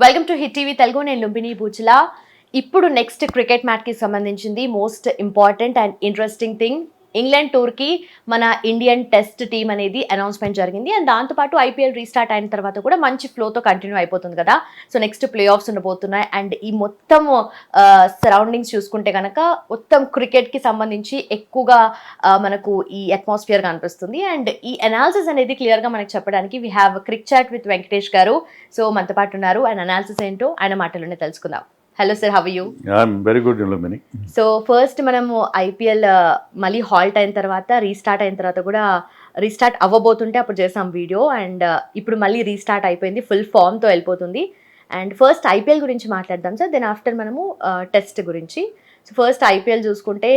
Welcome to hit TV Telugu. నేను లుంబిని బూచల. ఇప్పుడు next cricket మ్యాచ్కి సంబంధించింది most important and interesting thing. England టూర్కి మన ఇండియన్ టెస్ట్ టీమ్ అనేది అనౌన్స్మెంట్ జరిగింది. అండ్ దాంతోపాటు ఐపీఎల్ రీస్టార్ట్ అయిన తర్వాత కూడా మంచి ఫ్లోతో కంటిన్యూ అయిపోతుంది కదా. సో నెక్స్ట్ ప్లే ఆఫ్స్ ఉండబోతున్నాయి. అండ్ ఈ మొత్తం సరౌండింగ్స్ చూసుకుంటే కనుక మొత్తం క్రికెట్కి సంబంధించి ఎక్కువగా మనకు ఈ అట్మాస్ఫియర్ కనిపిస్తుంది. అండ్ ఈ అనాలిసిస్ అనేది క్లియర్గా మనకు చెప్పడానికి వీ హ్యావ్ క్రిక్ chat with Venkatesh garu. So మనతో పాటు ఉన్నారు. అండ్ అనాలిసిస్ ఏంటో ఆయన మాటలోనే తెలుసుకుందాం. Hello sir, how are you? I'm very good Lumbini. So first మనము ఐపీఎల్ మళ్ళీ హాల్ట్ అయిన తర్వాత రీస్టార్ట్ అయిన తర్వాత కూడా రీస్టార్ట్ అవ్వబోతుంటే అప్పుడు చేసాం వీడియో. అండ్ ఇప్పుడు మళ్ళీ రీస్టార్ట్ అయిపోయింది, ఫుల్ ఫామ్తో వెళ్ళిపోతుంది. అండ్ ఫస్ట్ ఐపీఎల్ గురించి మాట్లాడదాం సార్, దెన్ ఆఫ్టర్ మనము టెస్ట్ గురించి. సో ఫస్ట్ ఐపీఎల్ చూసుకుంటే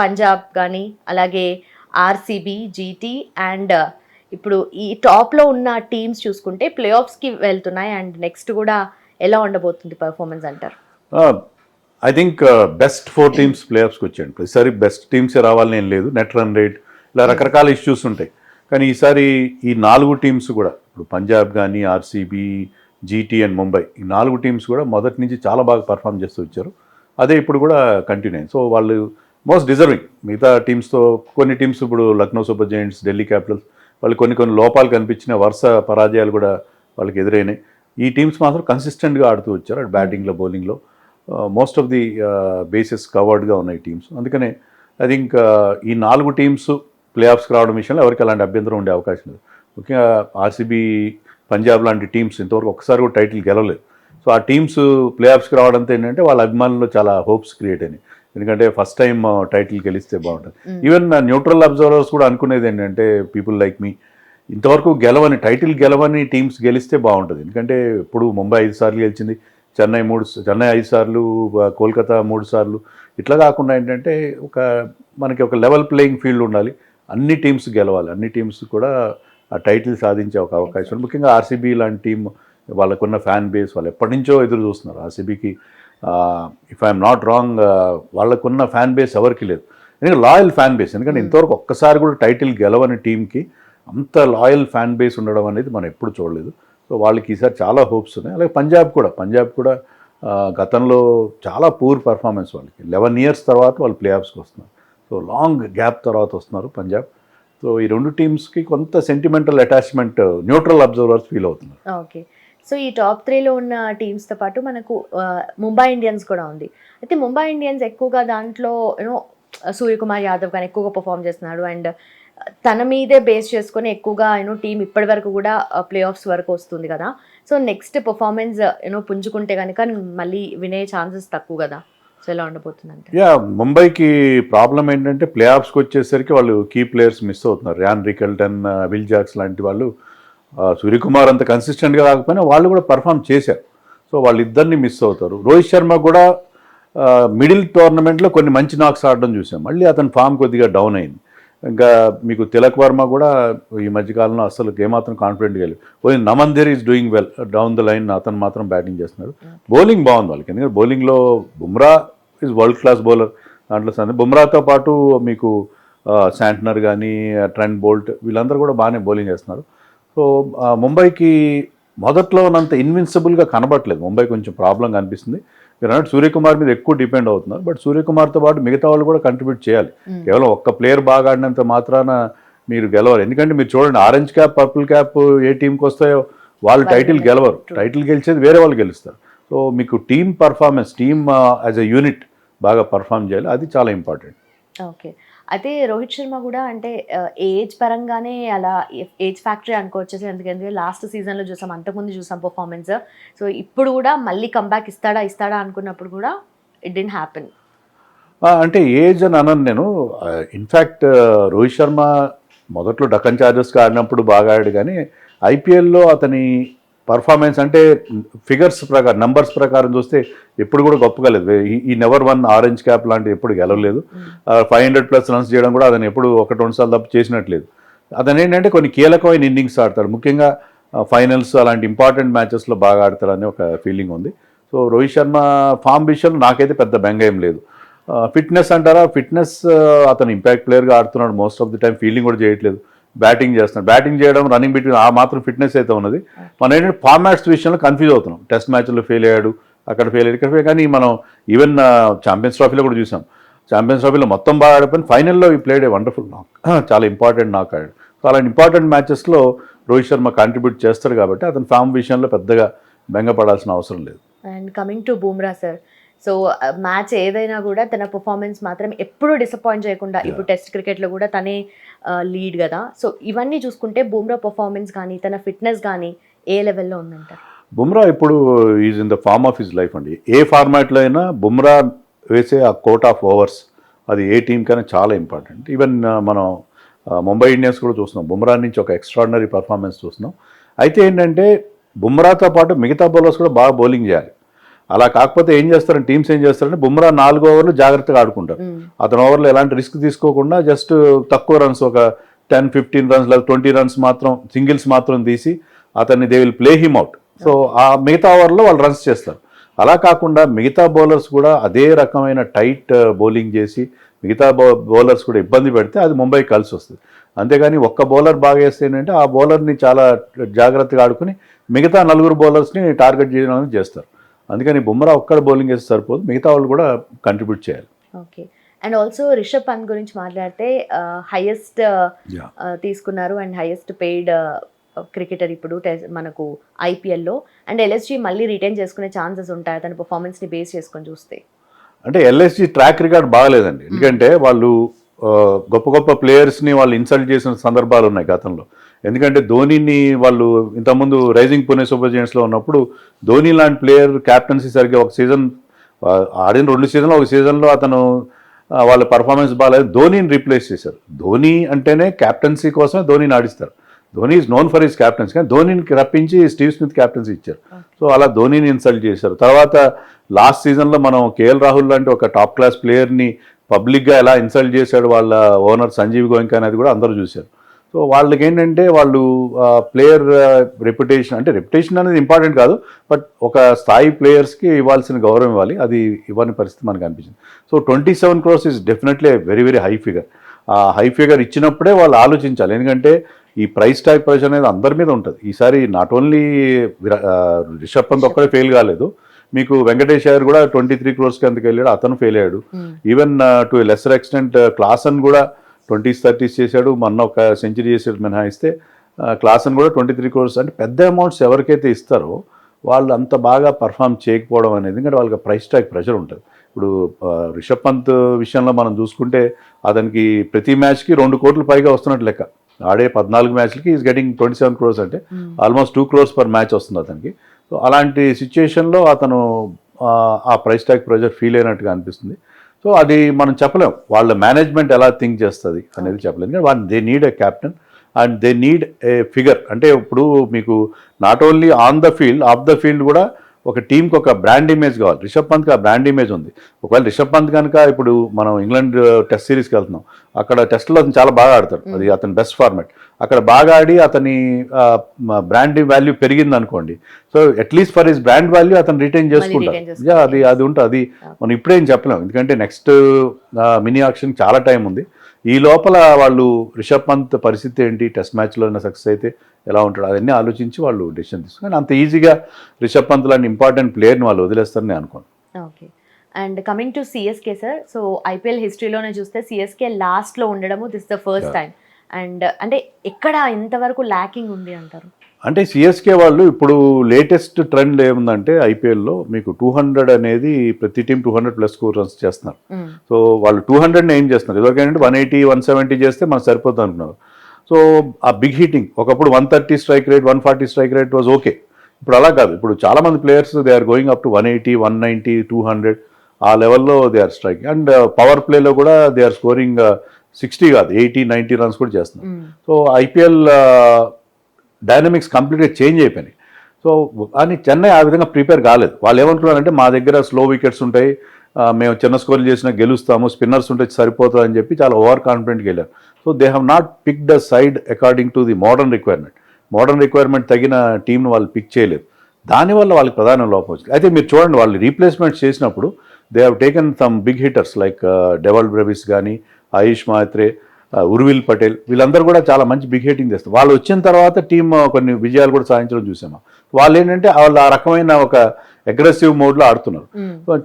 పంజాబ్ కానీ అలాగే ఆర్సీబీ, జీటీ అండ్ ఇప్పుడు ఈ టాప్లో ఉన్న టీమ్స్ చూసుకుంటే ప్లే ఆఫ్స్కి వెళ్తున్నాయి. అండ్ నెక్స్ట్ కూడా ఎలా ఉండబోతుంది పర్ఫార్మెన్స్ అంటారు? I think best 4 teams play ఆఫ్స్కి వచ్చాయండి. ప్రతిసారి బెస్ట్ టీమ్సే రావాలని ఏం లేదు, నెట్ రన్ రేట్ ఇలా రకరకాల ఇష్యూస్ ఉంటాయి. కానీ ఈసారి ఈ 4 టీమ్స్ కూడా, ఇప్పుడు పంజాబ్ కానీ ఆర్సీబీ, జీటీ అండ్ ముంబై, ఈ 4 టీమ్స్ కూడా మొదటి నుంచి చాలా బాగా పర్ఫామ్ చేస్తూ వచ్చారు. అదే ఇప్పుడు కూడా కంటిన్యూ అయింది. సో వాళ్ళు మోస్ట్ డిజర్వింగ్. మిగతా టీమ్స్తో కొన్ని టీమ్స్ ఇప్పుడు Lucknow super Giants, Delhi Capitals, వాళ్ళు కొన్ని లోపాలు కనిపించిన వరుస పరాజయాలు కూడా వాళ్ళకి ఎదురైనాయి. ఈ టీమ్స్ మాత్రం కన్సిస్టెంట్గా ఆడుతూ వచ్చారు. అటు బ్యాటింగ్లో, బౌలింగ్లో మోస్ట్ ఆఫ్ ది బేసెస్ కవర్డ్గా ఉన్నాయి టీమ్స్. అందుకనే ఐ థింక్ ఈ 4 టీమ్స్ ప్లే ఆఫ్స్కి రావడం విషయంలో ఎవరికి అలాంటి అభ్యంతరం ఉండే అవకాశం లేదు. ముఖ్యంగా ఆర్సీబీ, పంజాబ్ లాంటి టీమ్స్ ఇంతవరకు ఒక్కసారి కూడా టైటిల్ గెలవలేదు. సో ఆ టీమ్స్ ప్లే ఆఫ్స్కి రావడంతో ఏంటంటే వాళ్ళ అభిమానుల్లో చాలా హోప్స్ క్రియేట్ అయినాయి. ఎందుకంటే ఫస్ట్ టైం టైటిల్ గెలిస్తే బాగుంటుంది. ఈవెన్ న్యూట్రల్ అబ్జర్వర్స్ కూడా అనుకునేది ఏంటంటే పీపుల్ లైక్ మీ, ఇంతవరకు టైటిల్ గెలవని టీమ్స్ గెలిస్తే బాగుంటుంది. ఎందుకంటే ఇప్పుడు ముంబై 5 సార్లు గెలిచింది, చెన్నై 5 సార్లు, కోల్కతా 3 సార్లు. ఇట్లా కాకుండా ఏంటంటే మనకి ఒక లెవెల్ ప్లేయింగ్ ఫీల్డ్ ఉండాలి. అన్ని టీమ్స్ గెలవాలి, అన్ని టీమ్స్ కూడా ఆ టైటిల్ సాధించే ఒక అవకాశం ఉంది. ముఖ్యంగా ఆర్సీబీ లాంటి టీం, వాళ్ళకున్న ఫ్యాన్ బేస్, వాళ్ళు ఎప్పటి నుంచో ఎదురు చూస్తున్నారు. ఆర్సీబీకి ఇఫ్ ఐఎమ్ నాట్ రాంగ్ వాళ్ళకున్న ఫ్యాన్ బేస్ ఎవరికి లేదు. ఎందుకంటే లాయల్ ఫ్యాన్ బేస్. ఎందుకంటే ఇంతవరకు ఒక్కసారి కూడా టైటిల్ గెలవని టీంకి అంత లాయల్ ఫ్యాన్ బేస్ ఉండడం అనేది మనం ఎప్పుడు చూడలేదు. సో వాళ్ళకి ఈసారి చాలా హోప్స్ ఉన్నాయి. అలాగే పంజాబ్ కూడా గతంలో చాలా పూర్ పర్ఫార్మెన్స్ వాళ్ళకి. 11 years తర్వాత వాళ్ళు ప్లే ఆఫ్స్కి వస్తున్నారు. సో లాంగ్ గ్యాప్ తర్వాత వస్తున్నారు పంజాబ్. సో ఈ 2 టీమ్స్కి కొంత sentimental attachment neutral observers feel అవుతున్నారు. ఓకే. సో ఈ టాప్ 3లో ఉన్న టీమ్స్తో పాటు మనకు ముంబై ఇండియన్స్ కూడా ఉంది. అయితే ముంబై ఇండియన్స్ ఎక్కువగా దాంట్లో సూర్యకుమార్ యాదవ్ కానీ ఎక్కువగా పర్ఫామ్ చేస్తున్నాడు. అండ్ తన మీదే బేస్ చేసుకొని ఎక్కువగా టీం ఇప్పటి వరకు కూడా ప్లే ఆఫ్స్ వరకు వస్తుంది కదా. సో నెక్స్ట్ పర్ఫార్మెన్స్ పుంజుకుంటే కనుక మళ్ళీ వినే ఛాన్సెస్ తక్కువ కదా. సో ఎలా ఉండబోతుంది అంటే ముంబైకి ప్రాబ్లం ఏంటంటే ప్లే ఆఫ్స్కి వచ్చేసరికి వాళ్ళు కీ ప్లేయర్స్ మిస్ అవుతున్నారు. ర్యాన్ రికల్టన్, విల్ జాక్స్ లాంటి వాళ్ళు. సూర్యకుమార్ అంత కన్సిస్టెంట్గా కాకపోయినా వాళ్ళు కూడా పర్ఫామ్ చేశారు. సో వాళ్ళిద్దరిని మిస్ అవుతారు. రోహిత్ శర్మ కూడా మిడిల్ టోర్నమెంట్లో కొన్ని మంచి నాక్స్ ఆడడం చూసాం. మళ్ళీ అతని ఫామ్ కొద్దిగా డౌన్ అయింది. ఇంకా మీకు తిలక్ వర్మ కూడా ఈ మధ్యకాలంలో అసలు ఏమాత్రం కాన్ఫిడెంట్గా లేదు. Only Naman is doing well down the line, అతను మాత్రం బ్యాటింగ్ చేస్తున్నాడు. బౌలింగ్ బాగుంది వాళ్ళకి. ఎందుకంటే బౌలింగ్లో Bumrah is world class bowler. దాంట్లో బుమ్రాతో పాటు మీకు శాంట్నర్ కానీ, ట్రెంట్ బోల్ట్, వీళ్ళందరూ కూడా బాగానే బౌలింగ్ చేస్తున్నారు. సో ముంబైకి మొదట్లో ఉన్నంత ఇన్విన్సిబుల్గా కనబడట్లేదు. ముంబై కొంచెం ప్రాబ్లం కనిపిస్తుంది. మీరు అన్నట్టు సూర్యకుమార్ మీద ఎక్కువ డిపెండ్ అవుతున్నారు. బట్ సూర్యకుమార్తో పాటు మిగతా వాళ్ళు కూడా కంట్రిబ్యూట్ చేయాలి. కేవలం ఒక్క ప్లేయర్ బాగా ఆడినంత మాత్రాన మీరు గెలవాలి. ఎందుకంటే మీరు చూడండి, ఆరెంజ్ క్యాప్, పర్పుల్ క్యాప్ ఏ టీంకి వస్తాయో వాళ్ళు టైటిల్ గెలవరు. టైటిల్ గెలిచేది వేరే వాళ్ళు గెలుస్తారు. సో మీకు team performance, team as a unit బాగా పర్ఫామ్ చేయాలి. అది చాలా ఇంపార్టెంట్. ఓకే. అయితే రోహిత్ శర్మ కూడా అంటే ఏజ్ పరంగానే అలా ఏజ్ ఫ్యాక్టరీ అనుకోవచ్చు. ఎందుకంటే లాస్ట్ సీజన్లో చూసాం, అంతకుముందు చూసాం పర్ఫార్మెన్స్. సో ఇప్పుడు కూడా మళ్ళీ కంబ్యాక్ ఇస్తాడా అనుకున్నప్పుడు కూడా ఇట్ డిడ్ంట్ హ్యాపెన్. అంటే ఏజ్ అని అనను నేను. ఇన్ఫ్యాక్ట్ రోహిత్ శర్మ మొదట్లో డక్కన్ చార్జర్స్కి ఆడినప్పుడు బాగా ఆడాడు. కానీ ఐపీఎల్లో అతని పర్ఫార్మెన్స్ అంటే ఫిగర్స్ ప్రకారం, నంబర్స్ ప్రకారం చూస్తే ఎప్పుడు కూడా గొప్పగా లేదు. ఈ నెవర్ వన్ ఆరెంజ్ క్యాప్ లాంటిది ఎప్పుడు గెలవలేదు. 500+ రన్స్ చేయడం కూడా అతను ఎప్పుడు 1-2 సార్లు తప్ప చేసినట్లేదు. అతను ఏంటంటే కొన్ని కీలకమైన ఇన్నింగ్స్ ఆడతాడు. ముఖ్యంగా ఫైనల్స్ అలాంటి ఇంపార్టెంట్ మ్యాచెస్లో బాగా ఆడతాడని ఒక ఫీలింగ్ ఉంది. సో రోహిత్ శర్మ ఫామ్ విషయంలో నాకైతే పెద్ద బెంగ ఏం లేదు. ఫిట్నెస్ అంటారా, ఫిట్నెస్ అతను ఇంపాక్ట్ ప్లేయర్గా ఆడుతున్నాడు. Most of the time fielding కూడా చేయట్లేదు. బ్యాటింగ్ చేస్తున్నాడు. బ్యాటింగ్ చేయడం, రన్నింగ్ బిట్వీన్ ఆ మాత్రం ఫిట్నెస్ అయితే ఉన్నది. మనం ఏంటంటే ఫార్మాట్స్ విషయంలో కన్ఫ్యూజ్ అవుతున్నాం. టెస్ట్ మ్యాచ్లో ఫెయిల్ అయ్యాడు, అక్కడ ఫెయిల్ అయ్యాడు, ఇక్కడ ఫెయిల్. కానీ మనం ఈవెన్ ఛాంపియన్స్ ట్రోఫీలో కూడా చూసాం. ఛాంపియన్స్ ట్రోఫీలో మొత్తం బాగా ఆడిపోయిన, ఫైనల్లో ఈ ప్లేడ్ ఏ వండర్ఫుల్ నాక్, చాలా ఇంపార్టెంట్ నాక్ ఆడాడు. సో అలాంటి ఇంపార్టెంట్ మ్యాచెస్లో రోహిత్ శర్మ కాంట్రిబ్యూట్ చేస్తాడు కాబట్టి అతని ఫామ్ విషయంలో పెద్దగా బెంగపడాల్సిన అవసరం లేదు. And coming to Bumrah sir, so match ఏదైనా కూడా తన పర్ఫార్మెన్స్ మాత్రం ఎప్పుడూ డిసప్పాయింట్ చేయకుండా, ఇప్పుడు టెస్ట్ క్రికెట్లో కూడా తనే లీడ్ కదా. సో ఇవన్నీ చూసుకుంటే బూమ్రా పర్ఫార్మెన్స్ కానీ తన ఫిట్నెస్ కానీ ఏ లెవెల్లో ఉందంటారు? బుమ్రా ఇప్పుడు is in the form of his life అండి. ఏ ఫార్మాట్లో అయినా బుమ్రా వేసే ఆ కోట్ ఆఫ్ ఓవర్స్ అది ఏ టీంకైనా చాలా ఇంపార్టెంట్. ఈవెన్ మనం ముంబై ఇండియన్స్ కూడా చూస్తున్నాం, బుమ్రా నుంచి ఒక ఎక్స్ట్రాడినరీ పర్ఫార్మెన్స్ చూస్తున్నాం. అయితే ఏంటంటే బుమ్రాతో పాటు మిగతా బౌలర్స్ కూడా బాగా బౌలింగ్ చేయాలి. అలా కాకపోతే ఏం చేస్తారంటే టీమ్స్ ఏం చేస్తారంటే బుమ్రా 4 ఓవర్లు జాగ్రత్తగా ఆడుకుంటారు. అతని ఓవర్లో ఎలాంటి రిస్క్ తీసుకోకుండా జస్ట్ తక్కువ రన్స్, ఒక 10-15 రన్స్ లేదా 20 రన్స్ మాత్రం, సింగిల్స్ మాత్రం తీసి అతన్ని they will play him out. So ఆ మిగతా ఓవర్లో వాళ్ళు రన్స్ చేస్తారు. అలా కాకుండా మిగతా బౌలర్స్ కూడా అదే రకమైన టైట్ బౌలింగ్ చేసి మిగతా బౌలర్స్ కూడా ఇబ్బంది పెడితే అది ముంబైకి కలిసి వస్తుంది. అంతేగాని ఒక్క బౌలర్ బాగా వేస్తే ఏంటంటే ఆ బౌలర్ని చాలా జాగ్రత్తగా ఆడుకుని మిగతా 4 బౌలర్స్ని టార్గెట్ చేయడం చేస్తారు. అందుకని బుమ్రా ఒక్కడ బౌలింగ్ వేస్తే సరిపోదు, మిగతా వాళ్ళు కూడా కంట్రిబ్యూట్ చేయాలి. Okay. And also Rishabh Pant గురించి మాట్లాడితే హైయెస్ట్ తీసుకున్నారు అండ్ హైయెస్ట్ పెయిడ్ క్రికెటర్ ఇప్పుడు మనకు ఐపీఎల్లో. అండ్ ఎల్ఎస్జీ మళ్ళీ రిటైన్ చేసుకునే ఛాన్సెస్ ఉంటాయి తన పర్ఫార్మెన్స్ని బేస్ చేసుకొని చూస్తే? అంటే ఎల్ఎస్జీ ట్రాక్ రికార్డ్ బాగాలేదండి. ఎందుకంటే వాళ్ళు గొప్ప గొప్ప ప్లేయర్స్ని వాళ్ళు ఇన్సల్ట్ చేసిన సందర్భాలు ఉన్నాయి గతంలో. ఎందుకంటే ధోనీని వాళ్ళు ఇంతకుముందు రైజింగ్ పుణె సూపర్ జెయింట్స్లో ఉన్నప్పుడు ధోని లాంటి ప్లేయర్ క్యాప్టెన్సీ సరిగ్గా ఒక సీజన్ ఆడిన, 2 సీజన్లో ఒక సీజన్లో అతను వాళ్ళ పర్ఫార్మెన్స్ బాగాలేదు, ధోనీని రీప్లేస్ చేశారు. ధోని అంటేనే క్యాప్టెన్సీ కోసమే ధోనీని ఆడిస్తారు. Dhoni is known for his captaincy, కానీ ధోనీని రప్పించి స్టీవ్ స్మిత్ క్యాప్టెన్సీ ఇచ్చారు. సో అలా ధోనీని ఇన్సల్ట్ చేశారు. తర్వాత లాస్ట్ సీజన్లో మనం కేఎల్ రాహుల్ లాంటి ఒక టాప్ క్లాస్ ప్లేయర్ని పబ్లిక్గా ఎలా ఇన్సల్ట్ చేశాడు వాళ్ళ ఓనర్ సంజీవ్ గోయంకా అనేది కూడా అందరూ చూశారు. సో వాళ్ళకి ఏంటంటే వాళ్ళు ప్లేయర్ రెప్యుటేషన్, అంటే రెప్యుటేషన్ అనేది ఇంపార్టెంట్ కాదు, బట్ ఒక స్థాయి ప్లేయర్స్కి ఇవ్వాల్సిన గౌరవం ఇవ్వాలి, అది ఇవ్వని పరిస్థితి మనకు అనిపించింది. So 27 crores is definitely very very high figure. ఆ హై ఫిగర్ ఇచ్చినప్పుడే వాళ్ళు ఆలోచించాలి. ఎందుకంటే ఈ ప్రైస్ ట్యాగ్ ప్రెషర్ అనేది అందరి మీద ఉంటుంది. ఈసారి నాట్ ఓన్లీ రిషబ్ పంత్ ఒక్కడే ఫెయిల్ కాలేదు, మీకు వెంకటేష్ అయ్యర్ కూడా 23 crores అందుకు వెళ్ళాడు, అతను ఫెయిల్ అయ్యాడు. Even to lesser extent Klaasen కూడా 20s 30s చేశాడు, మొన్న ఒక సెంచరీ చేసాడు మినహాయిస్తే. క్లాసన్ కూడా 23 crores. అంటే పెద్ద అమౌంట్స్ ఎవరికైతే ఇస్తారో వాళ్ళు అంత బాగా పర్ఫామ్ చేయకపోవడం అనేది, ఎందుకంటే వాళ్ళకి ప్రైస్ ట్యాగ్ ప్రెషర్ ఉంటుంది. ఇప్పుడు రిషబ్ పంత్ విషయంలో మనం చూసుకుంటే అతనికి ప్రతి మ్యాచ్కి 2 కోట్ల పైగా వస్తున్నట్టు లెక్క. ఆడే 14 మ్యాచ్లకి ఈజ్ గెటింగ్ 27 crores, అంటే ఆల్మోస్ట్ 2 crores per మ్యాచ్ వస్తుంది అతనికి. సో అలాంటి సిచ్యుయేషన్లో అతను ఆ ప్రైస్ ట్యాగ్ ప్రెషర్ ఫీల్ అయినట్టుగా అనిపిస్తుంది. సో అది మనం చెప్పలేం వాళ్ళ మేనేజ్మెంట్ ఎలా థింక్ చేస్తుంది అనేది చెప్పలేము. ఎందుకంటే they need a captain and they need a figure. అంటే ఇప్పుడు మీకు not only on the field, of the field కూడా ఒక టీంకి ఒక బ్రాండ్ ఇమేజ్ కావాలి. రిషబ్ పంత్కి ఆ బ్రాండ్ ఇమేజ్ ఉంది. ఒకవేళ రిషబ్ పంత్ కనుక ఇప్పుడు మనం ఇంగ్లాండ్ టెస్ట్ సిరీస్కి వెళ్తున్నాం, అక్కడ టెస్ట్లో అతను చాలా బాగా ఆడతాడు, అది అతని బెస్ట్ ఫార్మాట్. అక్కడ బాగా ఆడి అతని బ్రాండ్ వాల్యూ పెరిగింది అనుకోండి, so at least for his brand value అతను రిటైన్ చేసుకుంటారు. అది ఉంటుంది. అది మనం ఇప్పుడేం చెప్పలేము, ఎందుకంటే నెక్స్ట్ మినీ ఆక్షన్ చాలా టైం ఉంది. ఈ లోపల వాళ్ళు రిషబ్ పంత్ పరిస్థితి ఏంటి, టెస్ట్ మ్యాచ్లో సక్సెస్ అయితే ఎలా ఉంటాడు, అవన్నీ ఆలోచించి వాళ్ళు డెసిషన్ తీసుకుని అంత ఈజీగా రిషబ్ పంత్ లాంటి ఇంపార్టెంట్ ప్లేయర్ని వాళ్ళు వదిలేస్తారని నేను అనుకోను. Okay. And coming to CSK sir, so IPL హిస్టరీలోనే చూస్తే సిఎస్కే లాస్ట్లో ఉండడము this the first time. And అంటే ఎక్కడ ఇంతవరకు ల్యాకింగ్ ఉంది అంటారు? అంటే సిఎస్కే వాళ్ళు ఇప్పుడు లేటెస్ట్ ట్రెండ్ ఏముందంటే ఐపీఎల్లో మీకు 200 అనేది ప్రతి టీం 200+ స్కోర్ రన్స్ చేస్తున్నారు. సో వాళ్ళు 200ని ఏం చేస్తున్నారు, ఇదివరకేంటంటే 180 170 చేస్తే మనకు సరిపోతుంది అనుకున్నారు. సో ఆ బిగ్ హిట్టింగ్ ఒకప్పుడు 130 strike rate 140 strike rate was okay. ఇప్పుడు అలా కాదు. ఇప్పుడు చాలామంది players they are going up to 180 190 200 ఆ లెవెల్లో they are striking. And power ప్లేలో కూడా దే ఆర్ స్కోరింగ్ 60 కాదు 80 90 రన్స్ కూడా చేస్తున్నారు. సో ఐపీఎల్ డైనమిక్స్ కంప్లీట్గా చేంజ్ అయిపోయినాయి. సో అని చెన్నై ఆ విధంగా ప్రిపేర్ కాలేదు. వాళ్ళు ఏమనుకున్నారంటే మా దగ్గర స్లో వికెట్స్ ఉంటాయి, మేము చిన్న స్కోర్లు చేసినా గెలుస్తాము, స్పిన్నర్స్ ఉంటే సరిపోతుంది అని చెప్పి చాలా ఓవర్ కాన్ఫిడెంట్గా వెళ్ళారు. So they have not picked a side according to the modern requirement తగిన టీంను వాళ్ళు పిక్ చేయలేదు. దానివల్ల వాళ్ళకి ప్రధాన లోపం వచ్చింది. అయితే మీరు చూడండి, వాళ్ళు రీప్లేస్మెంట్స్ చేసినప్పుడు they have taken some big hitters like Dewald Brevis కానీ ఆయుష్ మాత్రే, ఉర్విల్ పటేల్ వీళ్ళందరూ కూడా చాలా మంచి బిగ్ హిట్టింగ్ చేస్తారు. వాళ్ళు వచ్చిన తర్వాత టీం కొన్ని విజయాలు కూడా సాధించడం చూసాము. వాళ్ళు ఏంటంటే వాళ్ళు ఆ రకమైన ఒక అగ్రెసివ్ మోడ్లో ఆడుతున్నారు.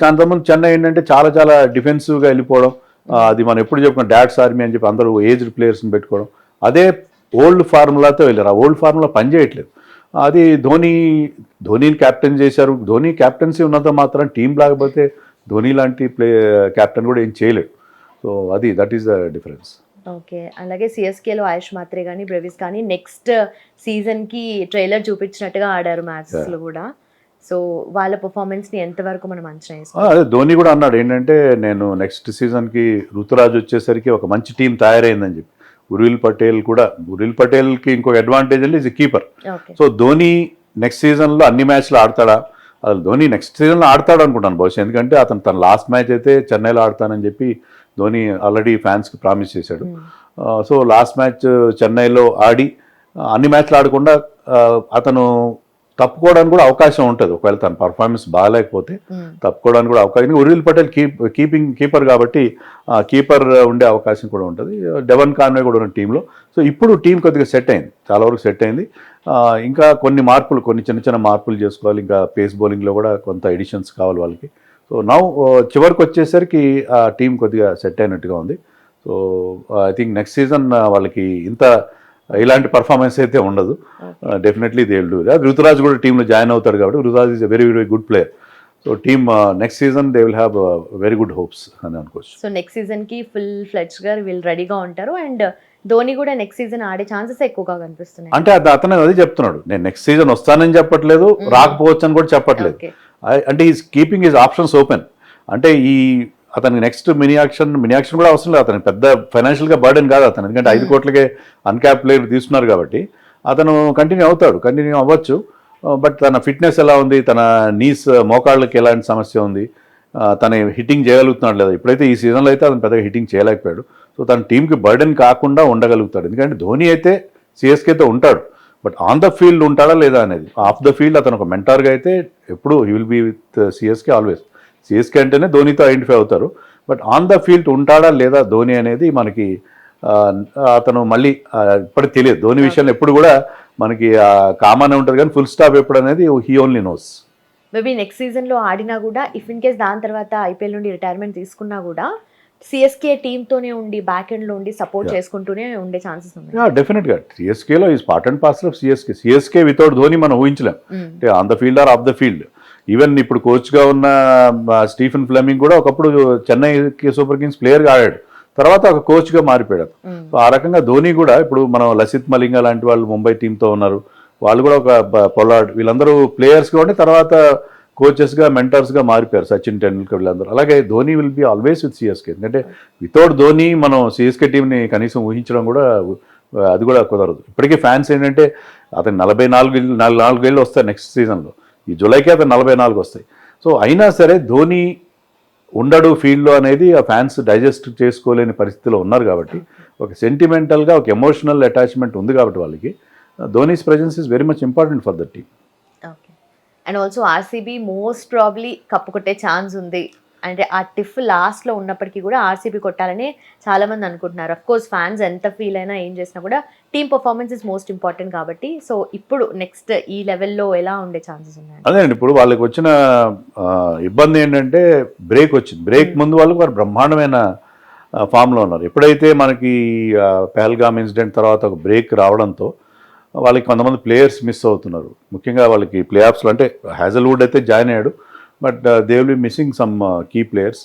అంతకుముందు చెన్నై ఏంటంటే చాలా చాలా డిఫెన్సివ్గా వెళ్ళిపోవడం, అది మనం ఎప్పుడు చెప్పుకున్నాం డాట్స్ ఆర్మీ అని చెప్పి అందరూ ఏజ్డ్ ప్లేయర్స్ని పెట్టుకోవడం, అదే ఓల్డ్ ఫార్ములాతో వెళ్ళారు. ఆ ఓల్డ్ ఫార్ములా పనిచేయట్లేదు. అది ధోనీని క్యాప్టెన్ చేశారు. ధోని క్యాప్టెన్సీ ఉన్నంత మాత్రం టీం లేకపోతే ధోని లాంటి క్యాప్టెన్ కూడా ఏం చేయలేడు. So that is the difference. Okay, అలాగే సిఎస్కేలో ఆయుష్ మాత్రే కానీ బ్రెవిస్ కానీ నెక్స్ట్ సీజన్కి ట్రైలర్ చూపించినట్టుగా ఆడారు మ్యాచెస్లో కూడా. సో వాళ్ళ పర్ఫార్మెన్స్ని ఎంతవరకు మనం అంచనా వేసుకోవాలి? అదే ధోని కూడా అన్నాడు ఏంటంటే నేను నెక్స్ట్ సీజన్కి ఋతురాజ్ వచ్చేసరికి ఒక మంచి టీం తయారైందని చెప్పి. ఉర్విల్ పటేల్కి ఇంకొక అడ్వాంటేజ్ అంటే is keeper. So Dhoni next సీజన్లో అన్ని మ్యాచ్లు ఆడతాడా? అసలు ధోని నెక్స్ట్ సీజన్లో ఆడతాడు అనుకుంటాను బహుశా, ఎందుకంటే అతను తన లాస్ట్ మ్యాచ్ అయితే చెన్నైలో ఆడతానని చెప్పి ధోని ఆల్రెడీ ఫ్యాన్స్కి ప్రామిస్ చేశాడు. సో లాస్ట్ మ్యాచ్ చెన్నైలో ఆడి అన్ని మ్యాచ్లు ఆడకుండా అతను తప్పుకోవడానికి కూడా అవకాశం ఉంటుంది. ఒకవేళ తన పర్ఫార్మెన్స్ బాగాలేకపోతే తప్పుకోవడానికి కూడా అవకాశం. ఉర్విల్ పటేల్ కీపర్ కాబట్టి కీపర్ ఉండే అవకాశం కూడా ఉంటుంది. డెవన్ కాన్వే కూడా ఉన్న టీంలో. సో ఇప్పుడు టీం కొద్దిగా సెట్ అయింది, చాలా వరకు సెట్ అయింది. ఇంకా కొన్ని చిన్న చిన్న మార్పులు చేసుకోవాలి. ఇంకా పేస్ బౌలింగ్లో కూడా కొంత ఎడిషన్స్ కావాలి వాళ్ళకి. సో చివరికి వచ్చేసరికి ఆ టీం కొద్దిగా సెట్ అయినట్టుగా ఉంది. So I think next season వాళ్ళకి ఇలాంటి పర్ఫార్మెన్స్ అయితే ఉండదు. Definitely they will do. Ruturaj కూడా టీంలో జాయిన్ అవుతాడు కాబట్టి Ruturaj is a very very good player. So team next season they will have very good hopes అని అనుకోవచ్చు. సో నెక్స్ట్ సీజన్కి ఫుల్ ఫ్లెడ్జ్గా వీళ్ళు రెడీగా ఉంటారు. అండ్ ధోని కూడా నెక్స్ట్ సీజన్ ఆడే ఛాన్సెస్ ఎక్కువగా కనిపిస్తున్నాయి. అంటే అతను అదే చెప్తున్నాడు, నేను నెక్స్ట్ సీజన్ వస్తానని చెప్పట్లేదు, రాకపోవచ్చు అని కూడా చెప్పట్లేదు. అంటే is keeping his options open. అంటే అతనికి నెక్స్ట్ మినీ యాక్షన్ కూడా అవసరం లేదు. అతను పెద్ద ఫైనాన్షియల్గా బర్డెన్ కాదు అతను, ఎందుకంటే 5 కోట్లకే అన్క్యాప్ ప్లేయర్ తీసుకున్నారు కాబట్టి అతను కంటిన్యూ అవ్వచ్చు. బట్ తన ఫిట్నెస్ ఎలా ఉంది, తన నీస్ మోకాళ్ళకి ఎలాంటి సమస్య ఉంది, తన హిట్టింగ్ చేయగలుగుతున్నాడు లేదా? ఇప్పుడైతే ఈ సీజన్లో అయితే అతను పెద్దగా హిట్టింగ్ చేయలేకపోయాడు. సో తన టీంకి బర్డెన్ కాకుండా ఉండగలుగుతాడు. ఎందుకంటే ధోని అయితే సిఎస్కేతో ఉంటాడు, బట్ ఆన్ ద ఫీల్డ్ ఉంటాడా లేదా అనేది. ఆఫ్ ద ఫీల్డ్ అతను ఒక మెంటార్గా అయితే ఎప్పుడు he will be with CSK always. CSK అంటేనే ధోనితో ఐడెంటిఫై అవుతారు. బట్ ఆన్ ద ఫీల్డ్ ఉంటాడా లేదా ధోని అనేది మనకి అతను మళ్ళీ ఇప్పటికి తెలియదు. ధోని విషయంలో ఎప్పుడు కూడా మనకి కామన్ ఉంటుంది, కానీ ఫుల్ స్టాప్ ఎప్పుడు అనేది he only knows. Maybe next సీజన్లో ఆడినా కూడా ఇఫ్ ఇన్ కేస్ దాని తర్వాత ఐపీఎల్ నుండి రిటైర్మెంట్ తీసుకున్నా కూడా సిఎస్కే టీంతోనే ఉండి బ్యాక్ ఎండ్లో ఉండి సపోర్ట్ చేసుకుంటూనే ఉండే ఛాన్సెస్ ఉన్నాయి. డెఫినెట్గా సిఎస్కేలో is part and parcel of CSK without Dhoni మనం ఊహించలేం. అంటే on the field or off the field. Even ఇప్పుడు కోచ్గా ఉన్న స్టీఫెన్ ఫ్లెమింగ్ కూడా ఒకప్పుడు చెన్నై సూపర్ కింగ్స్ ప్లేయర్గా ఆడాడు, తర్వాత ఒక కోచ్గా మారిపోయాడు. సో ఆ రకంగా ధోని కూడా ఇప్పుడు మనం లసిత్ మలింగా లాంటి వాళ్ళు ముంబై టీంతో ఉన్నారు, వాళ్ళు కూడా ఒక పొలాడ్, వీళ్ళందరూ ప్లేయర్స్గా ఉండి తర్వాత కోచెస్గా మెంటర్స్గా మారిపోయారు. సచిన్ టెండూల్కర్ వీళ్ళందరూ. అలాగే Dhoni will be always with CSK. ఎందుకంటే వితౌట్ ధోని మనం సిఎస్కే టీంని కనీసం ఊహించడం కూడా అది కూడా కుదరదు. ఇప్పటికీ ఫ్యాన్స్ ఏంటంటే అతను 44 ఏళ్ళు వస్తాయి నెక్స్ట్ సీజన్లో, ఈ జూలైకి అతను 44 వస్తాయి. సో అయినా సరే ధోని ఉండడు ఫీల్డ్లో అనేది ఆ ఫ్యాన్స్ డైజెస్ట్ చేసుకోలేని పరిస్థితిలో ఉన్నారు. కాబట్టి ఒక సెంటిమెంటల్గా ఒక ఎమోషనల్ అటాచ్మెంట్ ఉంది కాబట్టి వాళ్ళకి Dhoni's presence is very much important for the team. Okay, and also RCB most probably cup కొట్టే ఛాన్స్ ఉంది. అంటే ఆ టిఫ్ లాస్ట్లో ఉన్నప్పటికీ కూడా ఆర్సీబీ కొట్టాలని చాలామంది అనుకుంటున్నారు. అఫ్ కోర్స్ ఫ్యాన్స్ ఎంత ఫీల్ అయినా ఏం చేసినా కూడా team performance is most important కాబట్టి. సో ఇప్పుడు నెక్స్ట్ ఈ లెవెల్లో ఎలా ఉండే ఛాన్సెస్ ఉన్నాయి? అదే అండి, ఇప్పుడు వాళ్ళకి వచ్చిన ఇబ్బంది ఏంటంటే బ్రేక్ వచ్చింది. బ్రేక్ ముందు వాళ్ళు వారు బ్రహ్మాండమైన ఫామ్లో ఉన్నారు. ఎప్పుడైతే మనకి పహల్గామ్ ఇన్సిడెంట్ తర్వాత ఒక బ్రేక్ రావడంతో వాళ్ళకి కొంతమంది ప్లేయర్స్ మిస్ అవుతున్నారు. ముఖ్యంగా వాళ్ళకి ప్లే ఆఫ్స్లో అంటే హ్యాజల్వుడ్ అయితే జాయిన్ అయ్యాడు, but they will be missing some key players.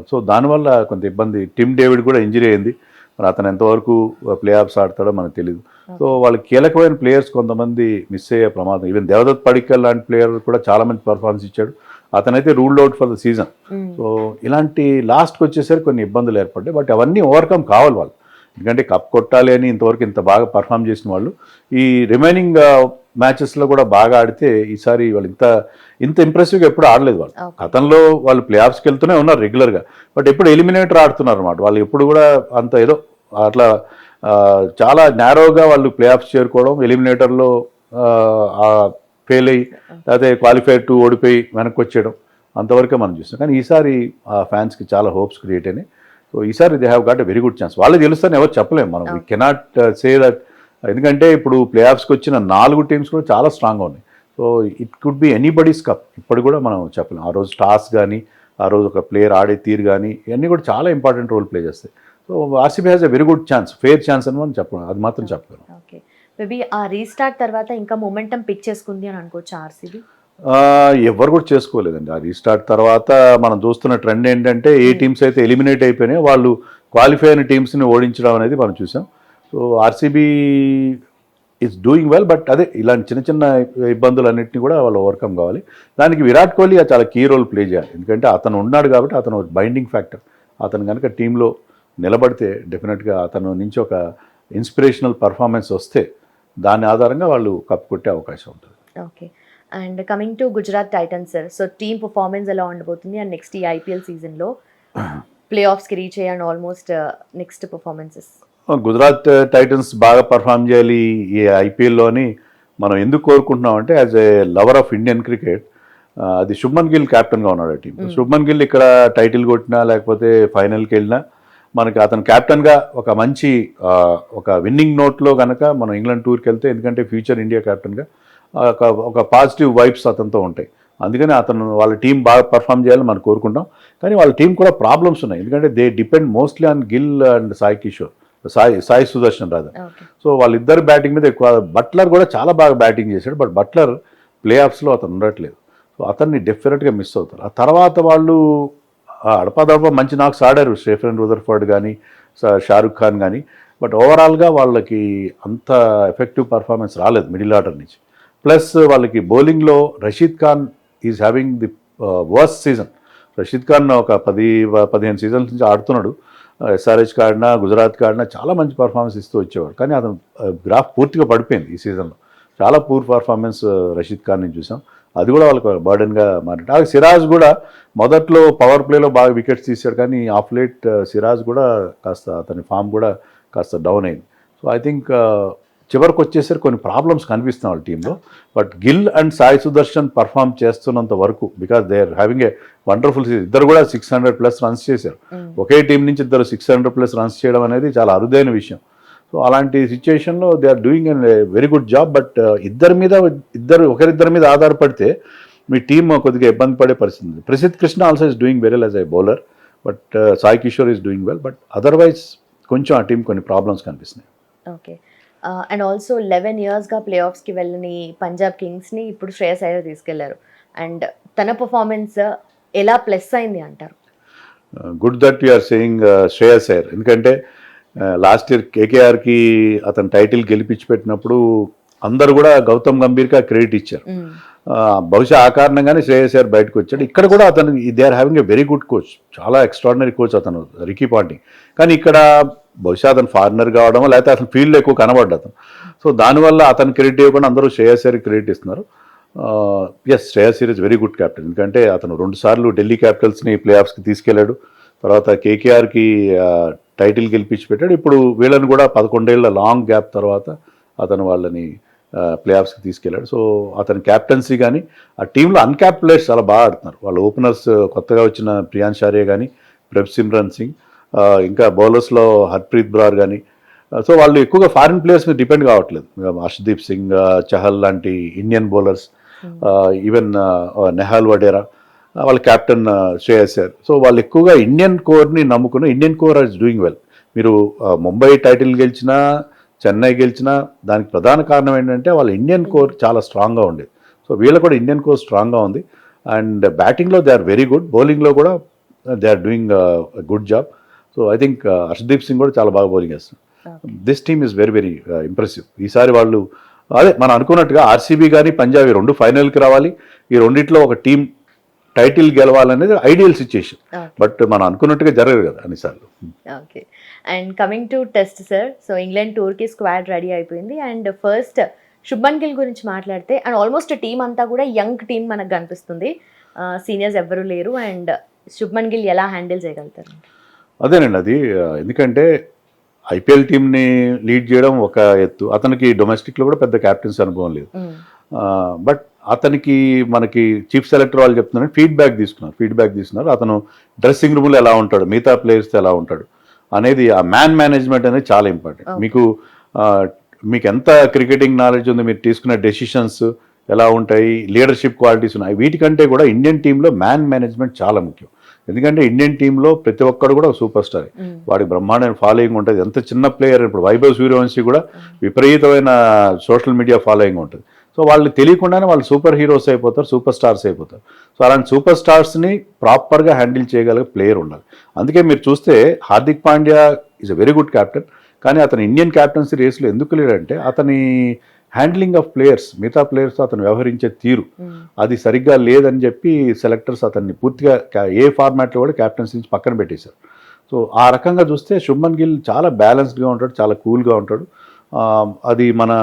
So దానివల్ల కొంత ఇబ్బంది. టిమ్ డేవిడ్ కూడా ఇంజరీ అయింది, మరి అతను ఎంతవరకు ప్లే ఆఫ్స్ ఆడతాడో మనకు తెలియదు. సో వాళ్ళకి కీలకమైన ప్లేయర్స్ కొంతమంది మిస్ అయ్యే ప్రమాదం. ఈవెన్ దేవదత్ పడిక్కల్ లాంటి ప్లేయర్ కూడా చాలా మంచి పర్ఫార్మెన్స్ ఇచ్చాడు, అతనైతే ruled out for the season. So ఇలాంటి లాస్ట్కి వచ్చేసరికి కొన్ని ఇబ్బందులు ఏర్పడ్డాయి, బట్ అవన్నీ ఓవర్కమ్ కావాలి వాళ్ళు. ఎందుకంటే కప్ కొట్టాలి అని ఇంతవరకు ఇంత బాగా పర్ఫామ్ చేసిన వాళ్ళు ఈ రిమైనింగ్ మ్యాచెస్లో కూడా బాగా ఆడితే ఈసారి వాళ్ళు ఇంత ఇంప్రెసివ్గా ఎప్పుడు ఆడలేదు. వాళ్ళు గతంలో వాళ్ళు ప్లే ఆఫ్స్కి వెళ్తూనే ఉన్నారు రెగ్యులర్గా, బట్ ఎప్పుడు ఎలిమినేటర్ ఆడుతున్నారు అన్నమాట. వాళ్ళు ఎప్పుడు కూడా అంత ఏదో అట్లా చాలా నేరోగా వాళ్ళు ప్లే ఆఫ్స్ చేరుకోవడం, ఎలిమినేటర్లో ఫెయిల్ అయ్యి లేకపోతే క్వాలిఫైర్ టు ఓడిపోయి వెనక్కి వచ్చేయడం, అంతవరకే మనం చూస్తాం. కానీ ఈసారి ఆ ఫ్యాన్స్కి చాలా హోప్స్ క్రియేట్ అయినాయి. సో సో ఈసారి they have got a very good chance. వాళ్ళకి తెలుస్తారని ఎవరు చెప్పలేము మనం. వీ కెనాట్ సే దట్, ఎందుకంటే ఇప్పుడు ప్లే ఆఫ్స్కి వచ్చిన 4 టీమ్స్ కూడా చాలా స్ట్రాంగ్గా ఉన్నాయి. So it could be anybody's cup. ఇప్పుడు కూడా మనం చెప్పలేం. ఆ రోజు టాస్ కానీ, ఆ రోజు ఒక ప్లేయర్ ఆడే తీరు కానీ, ఇవన్నీ కూడా చాలా ఇంపార్టెంట్ రోల్ ప్లే చేస్తాయి. So RCB has a very good chance, fair chance అని మనం చెప్పలేం, అది మాత్రం చెప్పగలం. ఓకే, మేబీ ఆ రీస్టార్ట్ తర్వాత ఇంకా మొమెంటం పిక్ చేసుకుంది అని అనుకోవచ్చు ఆర్సీబీ. ఎవరు కూడా చేసుకోలేదండి. ఆ రీస్టార్ట్ తర్వాత మనం చూస్తున్న ట్రెండ్ ఏంటంటే, ఏ టీమ్స్ అయితే ఎలిమినేట్ అయిపోయినాయో వాళ్ళు క్వాలిఫై అయిన టీమ్స్ని ఓడించడం అనేది మనం చూసాం. So RCB is doing well, but అదే ఇలాంటి చిన్న చిన్న ఇబ్బందులన్నింటినీ కూడా వాళ్ళు ఓవర్కమ్ కావాలి. దానికి విరాట్ కోహ్లీ చాలా కీ రోల్ ప్లే చేయాలి. ఎందుకంటే అతను ఉన్నాడు కాబట్టి అతను బైండింగ్ ఫ్యాక్టర్. అతను కనుక టీంలో నిలబడితే డెఫినెట్గా అతను నుంచి ఒక ఇన్స్పిరేషనల్ పర్ఫార్మెన్స్ వస్తే దాని ఆధారంగా వాళ్ళు కప్ కొట్టే అవకాశం ఉంటుంది. Okay, and coming to Gujarat Titans sir, so team performance ఎలా ఉండబోతుంది అండ్ నెక్స్ట్ ఈ ఐపీఎల్ సీజన్లో ప్లే ఆఫ్స్కి రీచ్ అయ్యాను almost next performances? Gujarat Titans బాగా పర్ఫామ్ చేయాలి ఈ ఐపీఎల్లోని మనం ఎందుకు కోరుకుంటున్నాం అంటే, as a lover of Indian cricket, అది శుభ్మన్ గిల్ క్యాప్టెన్గా ఉన్నాడు ఆ టీం. శుభ్మన్ గిల్ ఇక్కడ టైటిల్ కొట్టినా లేకపోతే ఫైనల్కి వెళ్ళినా మనకి అతను క్యాప్టెన్గా ఒక మంచి ఒక విన్నింగ్ నోట్లో కనుక మనం ఇంగ్లాండ్ టూర్కి వెళ్తే, ఎందుకంటే ఫ్యూచర్ ఇండియా క్యాప్టెన్గా ఒక పాజిటివ్ వైబ్స్ అతనితో ఉంటాయి. అందుకని అతను వాళ్ళ టీం బాగా పర్ఫామ్ చేయాలని మనం కోరుకుంటాం. కానీ వాళ్ళ టీం కూడా ప్రాబ్లమ్స్ ఉన్నాయి, ఎందుకంటే they depend mostly on Gill and Sai Kishore, Sai Sudarshan రాదు. సో వాళ్ళిద్దరు బ్యాటింగ్ మీద ఎక్కువ. బట్లర్ కూడా చాలా బాగా బ్యాటింగ్ చేశాడు, బట్ బట్లర్ ప్లే ఆఫ్స్లో అతను ఉండట్లేదు. సో అతన్ని డెఫినెట్గా మిస్ అవుతారు. ఆ తర్వాత వాళ్ళు అడపాదడప మంచి నాక్స్ ఆడారు, స్టెఫెన్ రదర్ఫర్డ్ కానీ షారుఖ్ ఖాన్ కానీ, బట్ ఓవరాల్గా వాళ్ళకి అంత ఎఫెక్టివ్ పర్ఫార్మెన్స్ రాలేదు మిడిల్ ఆర్డర్ నుంచి. ప్లస్ వాళ్ళకి బౌలింగ్లో Rashid Khan is having the worst season. Rashid Khan ఒక 10-15 సీజన్స్ నుంచి ఆడుతున్నాడు. ఎస్ఆర్హెచ్కి ఆడినా, గుజరాత్కి ఆడినా చాలా మంచి పర్ఫార్మెన్స్ ఇస్తూ వచ్చేవాడు. కానీ అతను గ్రాఫ్ పూర్తిగా పడిపోయింది ఈ సీజన్లో. చాలా పూర్ పర్ఫార్మెన్స్ రషీద్ ఖాన్ నుంచి చూసాం. అది కూడా వాళ్ళకి బర్డెన్గా మారింది. అలాగే సిరాజ్ కూడా మొదట్లో పవర్ ప్లేలో బాగా వికెట్స్ తీశాడు, కానీ ఆఫ్ లేట్ సిరాజ్ కూడా కాస్త అతని ఫామ్ కూడా కాస్త డౌన్ అయింది. సో ఐ థింక్ చివరికి వచ్చేసరికి కొన్ని ప్రాబ్లమ్స్ కనిపిస్తున్నాయి వాళ్ళ టీంలో. But Gill and Sai Sudharsan perform చేస్తున్నంత వరకు, because they are having a wonderful season. ఇద్దరు కూడా 600+ రన్స్ చేశారు. ఒకే టీం నుంచి ఇద్దరు 600+ రన్స్ చేయడం అనేది చాలా అరుదైన విషయం. సో అలాంటి సిచ్యుయేషన్లో they are doing an very good job. But ఒకరిద్దరి మీద ఆధారపడితే మీ టీం కొద్దిగా ఇబ్బంది పడే పరిస్థితి ఉంది. Prasidh Krishna also is doing very well as a bowler, but Sai Kishore is doing well. But otherwise కొంచెం ఆ టీం కొన్ని ప్రాబ్లమ్స్ కనిపిస్తున్నాయి. ఓకే, అండ్ ఆల్సో 11 yearsగా ప్లే ఆఫ్స్కి వెళ్ళని పంజాబ్ కింగ్స్ని ఇప్పుడు శ్రేయస్ అయ్యర్ తీసుకెళ్లారు. అండ్ తన పర్ఫార్మెన్స్ ఎలా ప్లస్ అయింది అంటారు? Good that you are saying Shreyas Iyer. ఎందుకంటే లాస్ట్ ఇయర్ కేకేఆర్కి అతను టైటిల్ గెలిపించి పెట్టినప్పుడు అందరూ కూడా గౌతమ్ గంభీర్కి క్రెడిట్ ఇచ్చారు. బహుశా ఆ కారణంగానే శ్రేయస్ అయ్యర్ బయటకు వచ్చాడు. ఇక్కడ కూడా అతను they are having a very good coach, చాలా ఎక్స్ట్రాడినరీ కోచ్ అతను, రికీ పాంటింగ్. కానీ ఇక్కడ బహుశా అతను ఫారినర్ కావడమో లేకపోతే అతను ఫీల్డ్లో ఎక్కువ కనబడ్డా అతను. సో దానివల్ల అతను క్రెడిట్ ఇవ్వకుండా అందరూ శ్రేయస్ అయ్యర్కి క్రెడిట్ ఇస్తున్నారు. Yes, Shreyas Iyer is very good captain. ఎందుకంటే అతను 2 సార్లు ఢిల్లీ క్యాపిటల్స్ని ప్లే ఆఫ్స్కి తీసుకెళ్లాడు. తర్వాత కేకేఆర్కి టైటిల్ గెలిపించి పెట్టాడు. ఇప్పుడు వీళ్ళని కూడా 11 ఏళ్ల లాంగ్ గ్యాప్ తర్వాత అతను వాళ్ళని ప్లే ఆఫ్స్కి తీసుకెళ్లాడు. సో అతని క్యాప్టెన్సీ కానీ ఆ టీంలో అన్క్యాప్ ప్లేయర్స్ చాలా బాగా ఆడుతున్నారు. వాళ్ళ ఓపెనర్స్ కొత్తగా వచ్చిన ప్రియాన్ షారియే కానీ, ప్రభ్ సిమ్రన్ సింగ్, ఇంకా బౌలర్స్లో హర్ప్రీత్ బ్రార్ కానీ. సో వాళ్ళు ఎక్కువగా ఫారిన్ ప్లేయర్స్ మీద డిపెండ్ కావట్లేదు. హర్షదీప్ సింగ్, చహల్ లాంటి Indian bowlers, even Nehal Wadhera, వాళ్ళ క్యాప్టెన్ శ్రేయస్ అయ్యర్. సో వాళ్ళు ఎక్కువగా ఇండియన్ కోర్ని నమ్ముకున్న, Indian core is doing well. మీరు ముంబై టైటిల్ గెలిచినా, చెన్నై గెలిచినా దానికి ప్రధాన కారణం ఏంటంటే వాళ్ళ ఇండియన్ కోర్ చాలా స్ట్రాంగ్గా ఉండేది. సో వీళ్ళ కూడా ఇండియన్ కోర్ స్ట్రాంగ్గా ఉంది. అండ్ బ్యాటింగ్లో దే ఆర్ వెరీ గుడ్, బౌలింగ్లో కూడా they are doing good job. So I think Harshdeep Singh కూడా చాలా బాగా బౌలింగ్ చేస్తారు. This team is very very impressive. ఈసారి వాళ్ళు అదే మనం అనుకున్నట్టుగా ఆర్సీబీ కానీ పంజాబ్ 2 ఫైనల్కి రావాలి. ఈ రెండిట్లో ఒక టీం టైటిల్ గెలవాలనేది ఐడియల్ సిచ్యుయేషన్. బట్ మనం అనుకున్నట్టుగా జరగదు కదా అన్నిసార్లు. Okay, and coming to test sir, so England టూర్కి స్క్వాడ్ రెడీ అయిపోయింది. అండ్ ఫస్ట్ శుభ్మన్ గిల్ గురించి మాట్లాడితే, అండ్ ఆల్మోస్ట్ టీం అంతా కూడా యంగ్ టీం మనకు కనిపిస్తుంది, సీనియర్స్ ఎవ్వరూ లేరు. అండ్ శుభ్మన్ గిల్ ఎలా హ్యాండిల్ చేయగలుగుతారు? అదేనండి, అది ఎందుకంటే ఐపీఎల్ టీంని లీడ్ చేయడం ఒక ఎత్తు, అతనికి డొమెస్టిక్లో కూడా పెద్ద క్యాప్టెన్సీ అనుభవం లేదు. బట్ అతనికి మనకి చీఫ్ సెలెక్టర్ వాళ్ళు చెప్తున్నారు ఫీడ్బ్యాక్ తీసుకున్నారు అతను డ్రెస్సింగ్ రూమ్లో ఎలా ఉంటాడు, మిగతా ప్లేయర్స్తో ఎలా ఉంటాడు అనేది, ఆ మ్యాన్ మేనేజ్మెంట్ అనేది చాలా ఇంపార్టెంట్. మీకు ఎంత క్రికెటింగ్ నాలెడ్జ్ ఉంది, మీరు తీసుకున్న డెసిషన్స్ ఎలా ఉంటాయి, లీడర్షిప్ క్వాలిటీస్ ఉన్నాయి, వీటికంటే కూడా ఇండియన్ టీంలో మ్యాన్ మేనేజ్మెంట్ చాలా ముఖ్యం. ఎందుకంటే ఇండియన్ టీంలో ప్రతి ఒక్కడు కూడా సూపర్ స్టార్, వాడికి బ్రహ్మాండమైన ఫాలోయింగ్ ఉంటుంది. ఎంత చిన్న ప్లేయర్, ఇప్పుడు వైభవ్ సూర్యవంశీ కూడా విపరీతమైన సోషల్ మీడియా ఫాలోయింగ్ ఉంటుంది. సో వాళ్ళు తెలియకుండానే వాళ్ళు సూపర్ హీరోస్ అయిపోతారు, సూపర్ స్టార్స్ అయిపోతారు. సో అలాంటి సూపర్ స్టార్స్ని ప్రాపర్గా హ్యాండిల్ చేయగలిగే ప్లేయర్ ఉండాలి. అందుకే మీరు చూస్తే Hardik Pandya is a very good captain, కానీ అతను ఇండియన్ క్యాప్టెన్సీ రేస్లో ఎందుకు లేడంటే అతని హ్యాండ్లింగ్ ఆఫ్ ప్లేయర్స్, మిగతా ప్లేయర్స్ అతను వ్యవహరించే తీరు అది సరిగ్గా లేదని చెప్పి సెలెక్టర్స్ అతన్ని పూర్తిగా ఏ ఫార్మాట్లో కూడా క్యాప్టెన్సీ నుంచి పక్కన పెట్టేశారు. సో ఆ రకంగా చూస్తే శుభ్మన్ గిల్ చాలా బ్యాలెన్స్డ్గా ఉంటాడు, చాలా కూల్గా ఉంటాడు. అది మన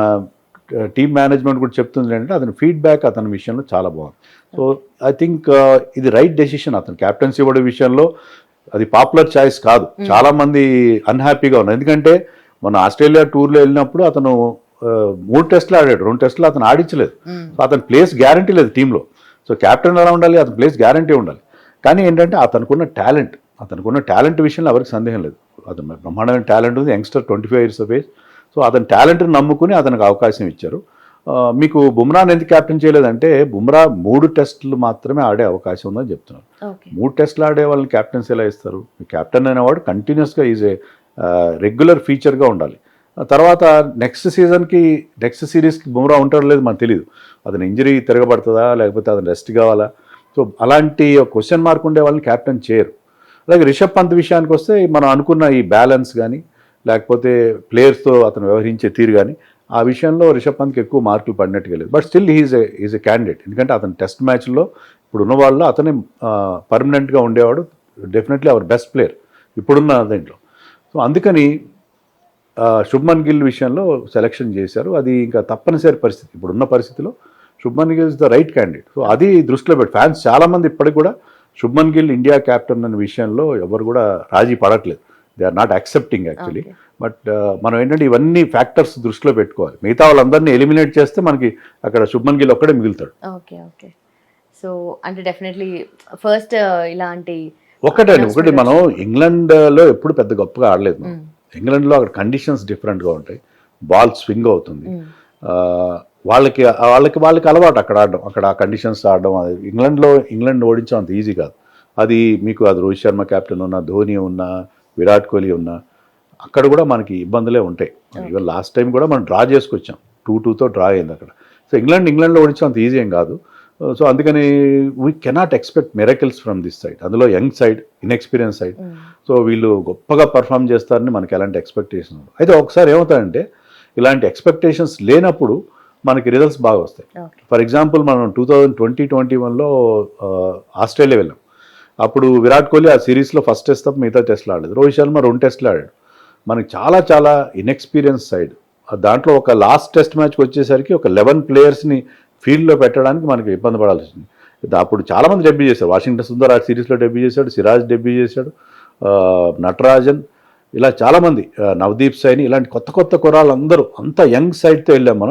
టీమ్ మేనేజ్మెంట్ కూడా చెప్తుంది అంటే అతని ఫీడ్బ్యాక్ అతని విషయంలో చాలా బాగుంది. సో ఐ థింక్ ఇది రైట్ డెసిషన్. అతను క్యాప్టెన్సీ ఇవ్వడం విషయంలో అది పాపులర్ చాయిస్ కాదు, చాలా మంది అన్హ్యాపీగా ఉన్నారు. ఎందుకంటే మన ఆస్ట్రేలియా టూర్లో వెళ్ళినప్పుడు అతను 3 టెస్టులు ఆడాడు, 2 టెస్టులు అతను ఆడించలేదు. సో అతని ప్లేస్ గ్యారంటీ లేదు టీంలో. సో క్యాప్టెన్ ఎలా ఉండాలి, అతని ప్లేస్ గ్యారంటీ ఉండాలి. కానీ ఏంటంటే అతనుకున్న టాలెంట్ విషయంలో ఎవరికి సందేహం లేదు. అతను బ్రహ్మాండమైన టాలెంట్ ఉంది, youngster 25 years of age. So అతని టాలెంట్ని నమ్ముకుని అతనికి అవకాశం ఇచ్చారు. మీకు బుమ్రాని ఎందుకు క్యాప్టెన్ చేయలేదంటే బుమ్రా 3 టెస్టులు మాత్రమే ఆడే అవకాశం ఉందని చెప్తున్నారు. 3 టెస్టులు ఆడే వాళ్ళని క్యాప్టెన్సీ ఎలా ఇస్తారు? క్యాప్టెన్ అనేవాడు కంటిన్యూస్గా ఈజ్ ఏ రెగ్యులర్ ఫీచర్గా ఉండాలి. తర్వాత నెక్స్ట్ సిరీస్కి బుమ్రా ఉంటారో లేదు మనకు తెలియదు. అతను ఇంజరీ తిరగబడుతుందా లేకపోతే అతను రెస్ట్ కావాలా? సో అలాంటి క్వశ్చన్ మార్క్ ఉండే వాళ్ళని క్యాప్టెన్ చేయరు. అలాగే రిషబ్ పంత్ విషయానికి వస్తే మనం అనుకున్న ఈ బ్యాలెన్స్ కానీ లేకపోతే ప్లేయర్స్తో అతను వ్యవహరించే తీరు కానీ ఆ విషయంలో రిషబ్ పంత్కి ఎక్కువ మార్కులు పడినట్టుగా లేదు. But still is a candidate. ఎందుకంటే అతను టెస్ట్ మ్యాచ్లో ఇప్పుడు ఉన్న వాళ్ళు అతనే పర్మనెంట్గా ఉండేవాడు, డెఫినెట్లీ అవర్ బెస్ట్ ప్లేయర్ ఇప్పుడున్న దీంట్లో. సో అందుకని శుభ్మన్ గిల్ విషయంలో సెలెక్షన్ చేశారు. అది ఇంకా తప్పనిసరి పరిస్థితి. ఇప్పుడున్న పరిస్థితిలో Shubman Gill is the right candidate. So అది దృష్టిలో పెట్టి ఫ్యాన్స్ చాలామంది ఇప్పటికి కూడా శుభ్మన్ గిల్ ఇండియా క్యాప్టెన్ అనే విషయంలో ఎవరు కూడా రాజీ పడట్లేదు. They are not accepting actually. But మనం ఏంటంటే ఇవన్నీ ఫ్యాక్టర్స్ దృష్టిలో పెట్టుకోవాలి. మిగతా వాళ్ళందరినీ ఎలిమినేట్ చేస్తే మనకి అక్కడ శుభ్మన్ గిల్ ఒక్కడే మిగులుతాడు. ఓకే. సో అంటే డెఫినెట్లీ ఫస్ట్ ఇలాంటి ఒకటి మనం ఇంగ్లాండ్లో ఎప్పుడు పెద్ద గొప్పగా ఆడలేదు. ఇంగ్లాండ్లో అక్కడ కండిషన్స్ డిఫరెంట్గా ఉంటాయి, బాల్ స్వింగ్ అవుతుంది. వాళ్ళకి అలవాటు అక్కడ ఆడడం, అక్కడ ఆ కండిషన్స్ ఆడడం. అది ఇంగ్లాండ్ ఓడించడం అంత ఈజీ కాదు. అది మీకు అది రోహిత్ శర్మ కెప్టెన్ ఉన్నా, ధోని ఉన్నా, విరాట్ కోహ్లీ ఉన్నా అక్కడ కూడా మనకి ఇబ్బందులే ఉంటాయి. ఈవెన్ లాస్ట్ టైం కూడా మనం డ్రా చేసుకొచ్చాం, 2-2తో డ్రా అయింది అక్కడ. సో ఇంగ్లాండ్లో ఓడించడం అంత ఈజీ ఏం కాదు. సో అందుకని we cannot expect miracles from this side. అందులో young side, inexperience side. So వీళ్ళు గొప్పగా పర్ఫామ్ చేస్తారని మనకి ఎలాంటి ఎక్స్పెక్టేషన్ ఉంది. అయితే ఒకసారి ఏమవుతాయంటే ఇలాంటి ఎక్స్పెక్టేషన్స్ లేనప్పుడు మనకి రిజల్ట్స్ బాగా వస్తాయి. ఫర్ ఎగ్జాంపుల్ మనం 2020-21లో ఆస్ట్రేలియా వెళ్ళాం. అప్పుడు విరాట్ కోహ్లీ ఆ సిరీస్లో ఫస్ట్ టెస్ట్ తప్ప మిగతా టెస్ట్లు ఆడలేదు. రోహిత్ శర్మ 2 టెస్ట్లు ఆడాడు. మనకి చాలా ఇన్ఎక్స్పీరియన్స్ సైడ్. దాంట్లో ఒక లాస్ట్ టెస్ట్ మ్యాచ్కి వచ్చేసరికి ఒక 11 ప్లేయర్స్ని ఫీల్డ్లో పెట్టడానికి మనకి ఇబ్బంది పడాల్సి వచ్చింది. అప్పుడు చాలామంది డెబ్యూ చేశారు. వాషింగ్టన్ సుందర్ ఆ సిరీస్లో డెబ్యూ చేశాడు, సిరాజ్ డెబ్యూ చేశాడు, నటరాజన్, ఇలా చాలామంది, నవదీప్ సైని, ఇలాంటి కొత్త కుర్రాళ్ళు అందరూ అంతా యంగ్ సైడ్తో వెళ్ళాం.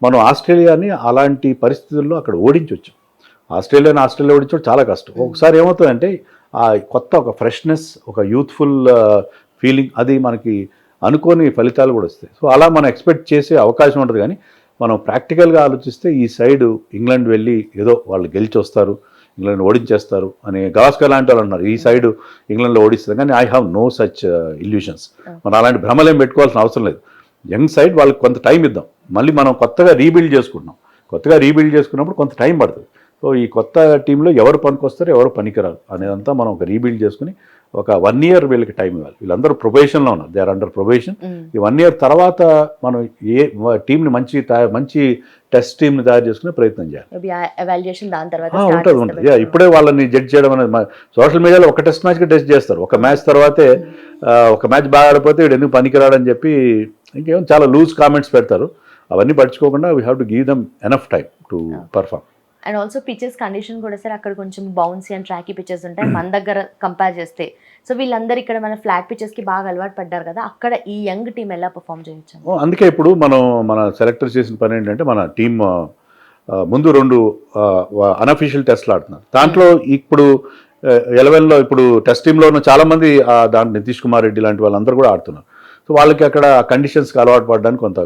మనం ఆస్ట్రేలియాని అలాంటి పరిస్థితుల్లో అక్కడ ఓడించవచ్చు. ఆస్ట్రేలియా ఓడించడం చాలా కష్టం. ఒకసారి ఏమవుతుందంటే ఆ కొత్త ఒక ఫ్రెష్నెస్, ఒక యూత్ఫుల్ ఫీలింగ్, అది మనకి అనుకోని ఫలితాలు కూడా వస్తాయి. సో అలా మనం ఎక్స్పెక్ట్ చేసే అవకాశం ఉంటుంది. కానీ మనం ప్రాక్టికల్గా ఆలోచిస్తే ఈ సైడ్ ఇంగ్లాండ్ వెళ్ళి ఏదో వాళ్ళు గెలిచి వస్తారు, ఇంగ్లాండ్ ఓడించేస్తారు అని గవాస్కర్ లాంటి వాళ్ళు అన్నారు, ఈ సైడ్ ఇంగ్లాండ్లో ఓడిస్తారు. కానీ I have no such illusions. మనం అలాంటి భ్రమలేం పెట్టుకోవాల్సిన అవసరం లేదు. యంగ్ సైడ్ వాళ్ళకి కొంత టైం ఇద్దాం. మళ్ళీ మనం కొత్తగా రీబిల్డ్ చేసుకున్నప్పుడు కొంత టైం పడుతుంది. సో ఈ కొత్త టీంలో ఎవరు పనికొస్తారో ఎవరు పనికిరారు అనేదంతా మనం ఒక రీబిల్డ్ చేసుకుని ఒక 1 year వీళ్ళకి టైం ఇవ్వాలి. వీళ్ళందరూ ప్రొబేషన్లో ఉన్నారు, దే ఆర్ అండర్ ప్రొబేషన్. ఈ 1 year తర్వాత మనం ఏ టీంని మంచి టెస్ట్ టీంని తయారు చేసుకునే ప్రయత్నం చేయాలి. ఉంటుంది. ఇప్పుడే వాళ్ళని జడ్జ్ చేయడం అనేది సోషల్ మీడియాలో ఒక టెస్ట్ మ్యాచ్కి టెస్ట్ చేస్తారు. ఒక మ్యాచ్ తర్వాతే ఒక మ్యాచ్ బాగా ఆడిపోతే వీడు ఎందుకు పనికిరాడని చెప్పి ఇంకేం చాలా లూజ్ కామెంట్స్ పెడతారు. అవన్నీ పట్టించుకోకుండా we have to give them enough time to perform. And also pitches condition కూడా సార్ అక్కడ కొంచెం బౌన్సీ అండ్ ట్రాకీ పిచెస్ ఉంటాయి మన దగ్గర కంపేర్ చేస్తే. సో వీళ్ళందరూ ఇక్కడ మన ఫ్లాట్ పిచెస్కి బాగా అలవాటు పడ్డారు కదా, అక్కడ ఈ యంగ్ టీం ఎలా పర్ఫామ్ చేయొచ్చు? అందుకే ఇప్పుడు మన సెలెక్టర్ చేసిన పని ఏంటంటే మన టీమ్ ముందు 2 అన్అఫీషియల్ టెస్ట్లు ఆడుతున్నారు. దాంట్లో ఇప్పుడు 11లో ఇప్పుడు టెస్ట్ టీంలో ఉన్న చాలామంది దాంట్లో నితీష్ కుమార్ రెడ్డి లాంటి వాళ్ళందరూ కూడా ఆడుతున్నారు. సో వాళ్ళకి అక్కడ కండిషన్స్కి అలవాటు పడడానికి కొంత,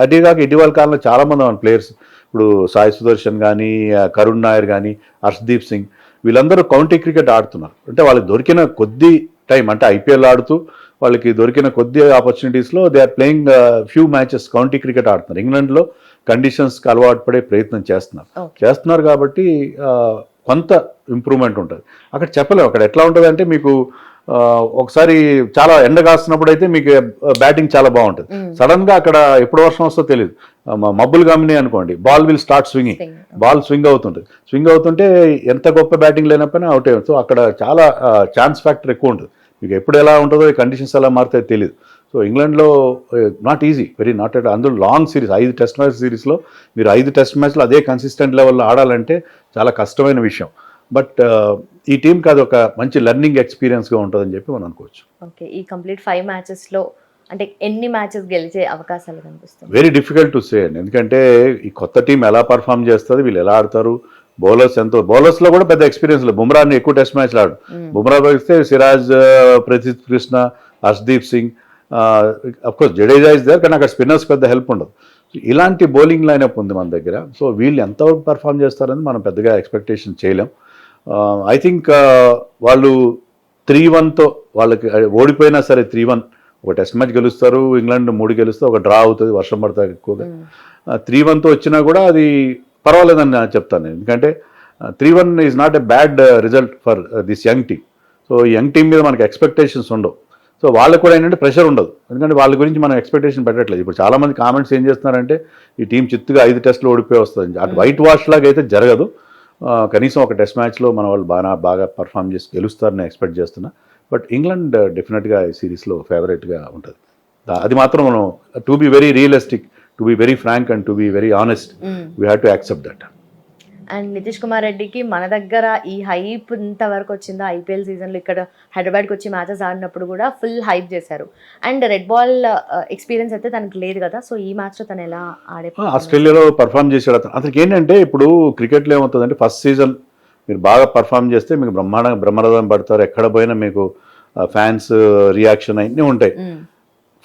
అదేగాక ఇటీవల కాలంలో చాలామంది మన ప్లేయర్స్, ఇప్పుడు సాయి సుదర్శన్ కానీ, కరుణ్ నాయర్ కానీ, హర్షదీప్ సింగ్, వీళ్ళందరూ కౌంటీ క్రికెట్ ఆడుతున్నారు. అంటే వాళ్ళకి దొరికిన కొద్ది టైం, అంటే ఐపీఎల్ ఆడుతూ వాళ్ళకి దొరికిన కొద్ది ఆపర్చునిటీస్లో they are playing few matches county cricket ఆడుతున్నారు. ఇంగ్లాండ్లో కండిషన్స్కి అలవాటు పడే ప్రయత్నం చేస్తున్నారు కాబట్టి కొంత ఇంప్రూవ్మెంట్ ఉంటుంది. అక్కడ చెప్పలేము అక్కడ ఎట్లా ఉంటుంది అంటే, మీకు ఒకసారి చాలా ఎండ కాస్తున్నప్పుడు అయితే మీకు బ్యాటింగ్ చాలా బాగుంటుంది. సడన్ గా అక్కడ ఎప్పుడు వర్షం వస్తుందో తెలియదు, మబ్బులు గమని అనుకోండి, ball will start swinging, ball swing అవుతుంటే ఎంత గొప్ప బ్యాటింగ్ లేనప్పుడు అవుట్ అయ్యింది. సో అక్కడ చాలా ఛాన్స్ ఫ్యాక్టర్ ఎక్కువ ఉంటుంది. మీకు ఎప్పుడు ఎలా ఉంటుందో, కండిషన్స్ ఎలా మారుతాయో తెలియదు. సో ఇంగ్లాండ్లో నాట్ ఈజీ, నాట్ అందులో లాంగ్ సిరీస్, 5 టెస్ట్ మ్యాచ్ సిరీస్లో మీరు 5 టెస్ట్ మ్యాచ్లు అదే కన్సిస్టెంట్ లెవెల్లో ఆడాలంటే చాలా కష్టమైన విషయం. బట్ ఈ టీంకి అది ఒక మంచి లెర్నింగ్ ఎక్స్పీరియన్స్గా ఉంటుందని చెప్పి మనం అనుకోవచ్చు. ఓకే, ఈ కంప్లీట్ 5 మ్యాచెస్లో అంటే ఎన్ని మ్యాచెస్ గెలిచే అవకాశాలు కనిపిస్తాయి? వెరీ డిఫికల్ట్ టు సే అండి, ఎందుకంటే ఈ కొత్త టీం ఎలా పర్ఫామ్ చేస్తుంది, వీళ్ళు ఎలా ఆడతారు, బౌలర్స్లో కూడా పెద్ద ఎక్స్పీరియన్స్ లేదు. బుమ్రాని ఎక్కువ టెస్ట్ మ్యాచ్లు ఆడు, బుమ్రా వస్తే Siraj, Prasidh Krishna, Arshdeep Singh, of course Jadeja is there, కానీ అక్కడ స్పిన్నర్స్ పెద్ద హెల్ప్ ఉండదు. ఇలాంటి బౌలింగ్ లైనప్ ఉంది మన దగ్గర. సో వీళ్ళు ఎంతవరకు పర్ఫామ్ చేస్తారని మనం పెద్దగా ఎక్స్పెక్టేషన్ చేయలేం. ఐ థింక్ వాళ్ళు 3-1తో వాళ్ళకి ఓడిపోయినా సరే 3-1 ఒక టెస్ట్ మ్యాచ్ గెలుస్తారు, ఇంగ్లాండ్ 3 గెలుస్తే ఒక డ్రా అవుతుంది, వర్షం పడతారు ఎక్కువగా. 3-1తో వచ్చినా కూడా అది పర్వాలేదని నేను చెప్తాను, ఎందుకంటే 3-1 is not a bad result for this young team. So ఈ యంగ్ టీమ్ మీద మనకి ఎక్స్పెక్టేషన్స్ ఉండవు. సో వాళ్ళకు కూడా ఏంటంటే ప్రెషర్ ఉండదు, ఎందుకంటే వాళ్ళ గురించి మనం ఎక్స్పెక్టేషన్ పెట్టట్లేదు. ఇప్పుడు చాలామంది కామెంట్స్ ఏం చేస్తున్నారంటే, ఈ టీం చిత్తుగా 5 టెస్టులు ఓడిపోయి వస్తుంది. అటు వైట్ వాష్ లాగా అయితే జరగదు. కనీసం ఒక టెస్ట్ మ్యాచ్లో మన వాళ్ళు బాగా పర్ఫామ్ చేసి గెలుస్తారని ఎక్స్పెక్ట్ చేస్తున్నా. బట్ ఇంగ్లాండ్ డెఫినెట్గా ఈ సిరీస్లో ఫేవరెట్గా ఉంటుంది. అది మాత్రం మనం to be very realistic, to be very frank and to be very honest, we have to accept that. And Nitish Kumar రెడ్డికి మన దగ్గర ఈ హైప్ ఇంతవరకు వచ్చిందో ఐపీఎల్ సీజన్లో, ఇక్కడ హైదరాబాద్కి వచ్చి మ్యాచెస్ ఆడినప్పుడు కూడా ఫుల్ హైప్ చేశారు. అండ్ రెడ్ బాల్ ఎక్స్పీరియన్స్ అయితే తనకు లేదు కదా, సో ఈ మ్యాచ్లో తను ఎలా ఆస్ట్రేలియాలో పర్ఫామ్ చేశాడు. అతనికి ఏంటంటే, ఇప్పుడు క్రికెట్లో ఏమవుతుందంటే, ఫస్ట్ సీజన్ మీరు బాగా పర్ఫామ్ చేస్తే మీకు బ్రహ్మరథం పడతారు, ఎక్కడ పోయినా మీకు ఫ్యాన్స్ రియాక్షన్ అన్నీ ఉంటాయి.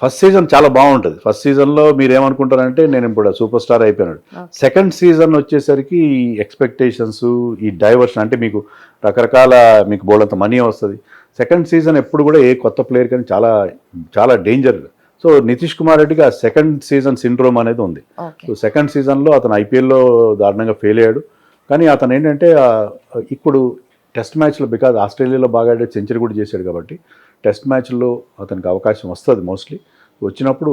ఫస్ట్ సీజన్ చాలా బాగుంటుంది. ఫస్ట్ సీజన్లో మీరు ఏమనుకుంటారంటే, నేను ఇప్పుడు సూపర్ స్టార్ అయిపోయినాడు. సెకండ్ సీజన్ వచ్చేసరికి ఈ ఎక్స్పెక్టేషన్స్, ఈ డైవర్షన్, అంటే మీకు రకరకాల మీకు బోల్డంత మనీ వస్తుంది. సెకండ్ సీజన్ ఎప్పుడు కూడా ఏ కొత్త ప్లేయర్ కానీ చాలా చాలా డేంజర్. సో నితీష్ కుమార్ రెడ్డికి ఆ సెకండ్ సీజన్ సిండ్రోమ్ అనేది ఉంది. సో సెకండ్ సీజన్లో అతను ఐపీఎల్లో దారుణంగా ఫెయిల్ అయ్యాడు. కానీ అతను ఏంటంటే ఇప్పుడు టెస్ట్ మ్యాచ్లో, బికాజ్ ఆస్ట్రేలియాలో బాగా ఆడే సెంచరీ కూడా చేశాడు కాబట్టి టెస్ట్ మ్యాచ్లో అతనికి అవకాశం వస్తుంది మోస్ట్లీ. వచ్చినప్పుడు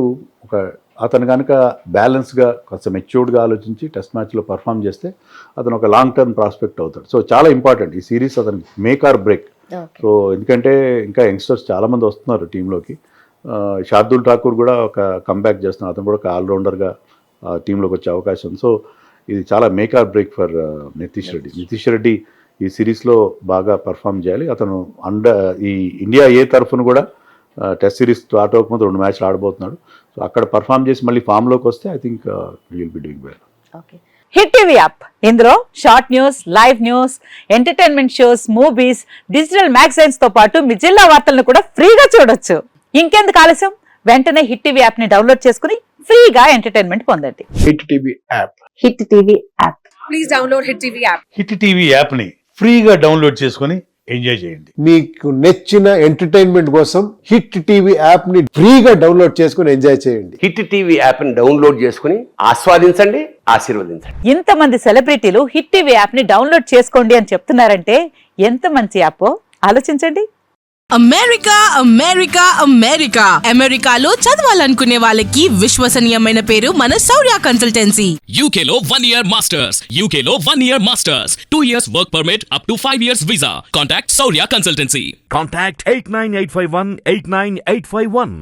అతను కనుక బ్యాలెన్స్గా కొంచెం మెచ్యూర్డ్గా ఆలోచించి టెస్ట్ మ్యాచ్లో పర్ఫామ్ చేస్తే అతను ఒక లాంగ్ టర్మ్ ప్రాస్పెక్ట్ అవుతాడు. సో చాలా ఇంపార్టెంట్ ఈ సిరీస్, అతనికి మేక్ ఆర్ బ్రేక్. సో ఎందుకంటే ఇంకా యంగ్స్టర్స్ చాలామంది వస్తున్నారు టీంలోకి. శార్దుల్ ఠాకూర్ కూడా ఒక కంబ్యాక్ చేస్తున్నారు, అతను కూడా ఒక ఆల్రౌండర్గా టీంలోకి వచ్చే అవకాశం. సో ఇది చాలా make or break for Nitish Reddy ఈ సిరీస్లో బాగా పర్ఫామ్ చేయాలి. అతను ఈ ఇండియా ఏ తరఫున కూడా టెస్ట్ సిరీస్ స్టార్ట్ అవ్వకముందు 2 మ్యాచ్లు ఆడబోతున్నాడు. సో అక్కడ పర్ఫామ్ చేసి మళ్ళీ ఫామ్లోకి వస్తే I think will be doing well. Hit TV app, ఇందులో short news, live news, entertainment shows, movies, digital magazines తో పాటు మీ జిల్లా వార్తలను కూడా ఫ్రీగా చూడొచ్చు. ఇంకెందుకు ఆలస్యం, వెంటనే హిట్ టీవీ యాప్ ని డౌన్లోడ్ చేసుకుని ఫ్రీగా ఎంటర్టైన్మెంట్ పొందండి. Hit TV app, hit TV app, please download hit TV app. Hit TV app ని ఫ్రీగా డౌన్లోడ్ చేసుకుని ఎంజాయ్ చేయండి. మీకు నచ్చిన ఎంటర్టైన్మెంట్ కోసం హిట్ టీవీ యాప్ ని ఫ్రీగా డౌన్లోడ్ చేసుకుని ఎంజాయ్ చేయండి. హిట్ టీవీ యాప్ ని డౌన్లోడ్ చేసుకుని ఆస్వాదించండి, ఆశీర్వదించండి. ఇంతమంది సెలబ్రిటీలు హిట్ టీవీ యాప్ ని డౌన్లోడ్ చేసుకోండి అని చెప్తున్నారంటే ఎంత మంచి యాప్ ఆలోచించండి. అమెరికా అమెరికా అమెరికా అమెరికాలో చదవాలనుకునే వాళ్ళకి విశ్వసనీయమైన పేరు మన శౌర్య కన్సల్టెన్సీ. UK లో 1 year masters, UK లో 1 year masters, 2 years work permit up to 5 years visa. Contact Saurya Consultancy. Contact 89851 89851.